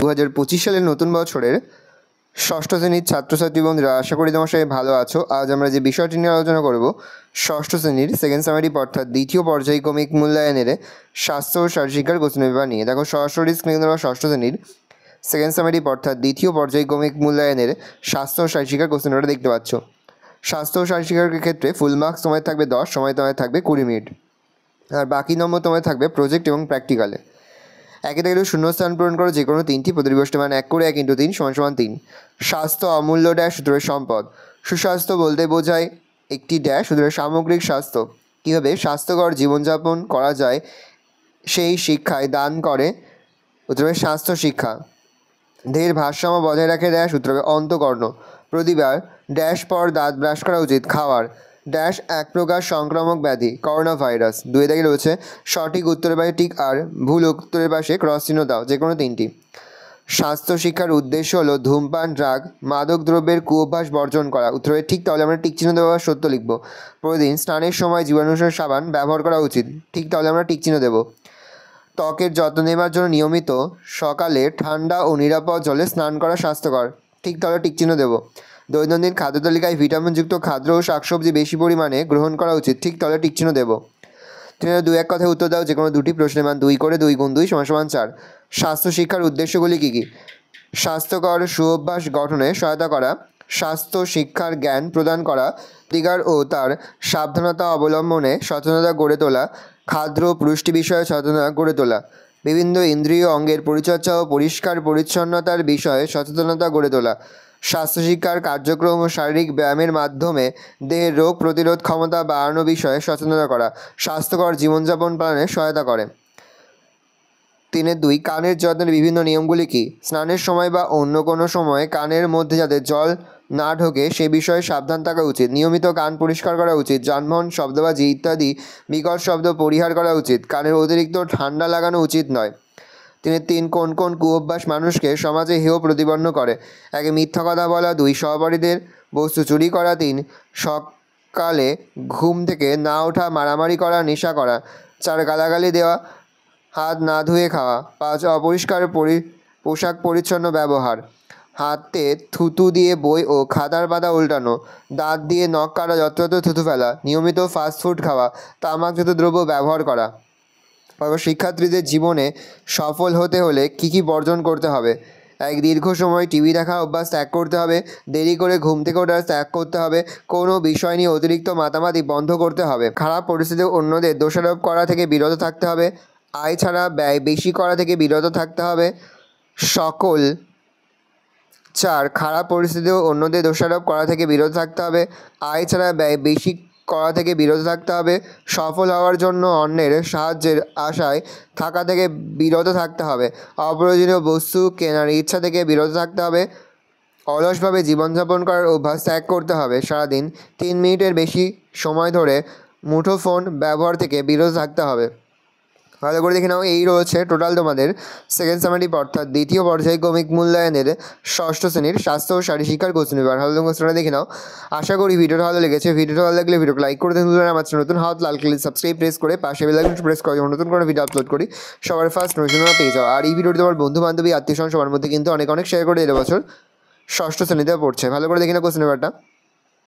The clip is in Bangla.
2025 সালের নতুন বছরের ষষ্ঠ শ্রেণীর ছাত্রছাত্রী বন্ধুরা, আশা করি তোমার সবাই ভালো আছো। আজ আমরা যে বিষয়টি নিয়ে আলোচনা করব, ষষ্ঠ শ্রেণীর সেকেন্ড সামারি অর্থাৎ দ্বিতীয় পর্যায়ক্রমিক মূল্যায়নের স্বাস্থ্য ও শারীরশিক্ষার কোশ্চেন পেপার নিয়ে। দেখো সরাসরি স্ক্রিনে দেওয়া ষষ্ঠ শ্রেণীর সেকেন্ড সামারি অর্থাৎ দ্বিতীয় পর্যায়ক্রমিক মূল্যায়নের স্বাস্থ্য ও শারীরশিক্ষার কোশ্চেন পেপারটা দেখতে পাচ্ছ। স্বাস্থ্য ও শারীরশিক্ষার ক্ষেত্রে ফুল মার্কস সময় থাকবে 10, সময় তোমায় থাকবে 20 মিনিট, আর বাকি নম্বর তোমায় থাকবে প্রজেক্ট এবং প্র্যাকটিক্যালে। একে থেকে শূন্যস্থান পূরণ করো যে কোনো তিনটি, প্রতিবিষ্ট মান 1 করে 1 × 3 = 3। স্বাস্থ্য অমূল্য ড্যাশ সূত্রের সম্পদ। সুস্বাস্থ্য বলতে বোঝায় একটি ড্যাশ সূত্রের সামগ্রিক স্বাস্থ্য। কীভাবে স্বাস্থ্যকর জীবনযাপন করা যায় সেই শিক্ষায় দান করে উত্তরে স্বাস্থ্য শিক্ষা। দেহের ভারসাম্য বজায় রাখে ড্যাশ উত্তরে অন্তঃকর্ণ। প্রতিবার ড্যাশ পর দাঁত ব্রাশ করা উচিত খাওয়ার ড্যাশ এক প্রকার সংক্রামক ব্যাধি করোনা ভাইরাস। 2 দাগে রয়েছে সঠিক উত্তরের পাশে টিক আর ভুল উত্তরের পাশে ক্রস চিহ্ন দাও, যে কোনো তিনটি। স্বাস্থ্য শিক্ষার উদ্দেশ্য হলো ধূমপান, ড্রাগ, মাদক দ্রব্যের কুঅভ্যাস বর্জন করা। উত্তরে ঠিক, তাহলে আমরা টিক চিহ্ন দেবো, সত্য লিখব। প্রতিদিন স্নানের সময় জীবাণুনাশক সাবান ব্যবহার করা উচিত। ঠিক, তাহলে আমরা টিক চিহ্ন দেবো। ত্বকের যত্ন নেওয়ার জন্য নিয়মিত সকালে ঠান্ডা ও নিরাপদ জলে স্নান করা স্বাস্থ্যকর। ঠিক, তাহলে টিক চিহ্ন দেবো। দৈনন্দিন খাদ্য তালিকায় ভিটামিনযুক্ত খাদ্য ও শাকসবজি বেশি পরিমাণে গ্রহণ করা উচিত। ঠিক, তাহলে টিক চিহ্ন দেবো। 2-1 কথায় উত্তর দাও যে কোনো দুটি প্রশ্নের মান 2 করে 2 × 2 = 4। স্বাস্থ্য শিক্ষার উদ্দেশ্যগুলি কী কী? স্বাস্থ্যকর সুঅভ্যাস গঠনে সহায়তা করা, স্বাস্থ্য শিক্ষার জ্ঞান প্রদান করা, প্রতিকার ও তার সাবধানতা অবলম্বনে সচেতনতা গড়ে তোলা, খাদ্য পুষ্টি বিষয়ে সচেতনতা গড়ে তোলা, বিভিন্ন ইন্দ্রিয় অঙ্গের পরিচর্যা ও পরিষ্কার পরিচ্ছন্নতার বিষয়ে সচেতনতা গড়ে তোলা, স্বাস্থ্য শিক্ষার কার্যক্রম ও শারীরিক ব্যায়ামের মাধ্যমে দেহের রোগ প্রতিরোধ ক্ষমতা বাড়ানো বিষয়ে সচেতনতা করা, স্বাস্থ্যকর জীবনযাপন পালনে সহায়তা করে। 3-2 কানের যত্নের বিভিন্ন নিয়মগুলি কী? স্নানের সময় বা অন্য কোনো সময় কানের মধ্যে যাতে জল না ঢোকে সে বিষয়ে সাবধান থাকা উচিত। নিয়মিত কান পরিষ্কার করা উচিত। যানবাহন, শব্দবাজি ইত্যাদি বিকট শব্দ পরিহার করা উচিত। কানের অতিরিক্ত ঠান্ডা লাগানো উচিত নয়। 3 কোন কোন কুঅভ্যাস মানুষকে সমাজে হেয় প্রতিপন্ন করে? 1 মিথ্যা কথা বলা, 2 সহপাঠীদের বস্তু চুরি করা, 3 সকালে ঘুম থেকে না ওঠা, মারামারি করা, নেশা করা, 4 গালাগালি দেওয়া, হাত না ধুয়ে খাওয়া, 5 অপরিষ্কার পোশাক পরিচ্ছন্ন ব্যবহার, হাতে থুতু দিয়ে বই ও খাতার পাতা উল্টানো, দাঁত দিয়ে নখ কাটা, যত্রতত্র থুতু ফেলা, নিয়মিত ফাস্টফুড খাওয়া, তামাকজাত দ্রব্য ব্যবহার করা। শিক্ষার্থীদের জীবনে সফল হতে হলে কী কী বর্জন করতে হবে? 1 দীর্ঘ সময় টিভি দেখা অভ্যাস ত্যাগ করতে হবে। দেরি করে ঘুম থেকে ওঠা ত্যাগ করতে হবে। কোনো বিষয় নিয়ে অতিরিক্ত মাতামাতি বন্ধ করতে হবে। খারাপ পরিস্থিতিতে অন্যদের দোষারোপ করা থেকে বিরত থাকতে হবে। আয় ছাড়া ব্যয় বেশি করা থেকে বিরত থাকতে হবে। 4 খারাপ পরিস্থিতিতে অন্যদের দোষারোপ করা থেকে বিরত থাকতে হবে। আয় ছাড়া ব্যয় বেশি করা থেকে বিরত থাকতে হবে। সফল হওয়ার জন্য অন্যের সাহায্যের আশায় থাকা থেকে বিরত থাকতে হবে। অপ্রয়োজনীয় বস্তু কেনার ইচ্ছা থেকে বিরত থাকতে হবে। অলসভাবে জীবনযাপন করার অভ্যাস ত্যাগ করতে হবে। সারাদিন 3 মিনিটের বেশি সময় ধরে মুঠোফোন ব্যবহার থেকে বিরত থাকতে হবে। ভালো করে দেখে নাও, এই রয়েছে টোটাল তোমাদের সেকেন্ড সামারি অর্থাৎ দ্বিতীয় পর্যায়ক্রমিক মূল্যায়নের ষষ্ঠ শ্রেণীর স্বাস্থ্য ও শারীরশিক্ষার কোশ্চেন পেপার। ভালো কোশ্চেনটা দেখে নাও। আশা করি ভিডিওটা ভালো লেগেছে। ভিডিওটা ভালো লাগলে ভিডিওকে লাইক করে দিন। আমার নতুন হাত লাল ক্লিক সাবস্ক্রাইব প্রেস করে পাশে বেল আইকন প্রেস করে যখন নতুন কোনো ভিডিও আপলোড করি সবার ফার্স্ট নোটিফিকেশন পেয়ে যাও। আর এই ভিডিওটি তোমার বন্ধু বান্ধবী আত্মীয়স্বজন সবার মধ্যে কিন্তু অনেক শেয়ার করে দিলে। বছর ষষ্ঠ শ্রেণীতে পড়ছে। ভালো করে দেখে নাও কোশ্চেন পেপারটা।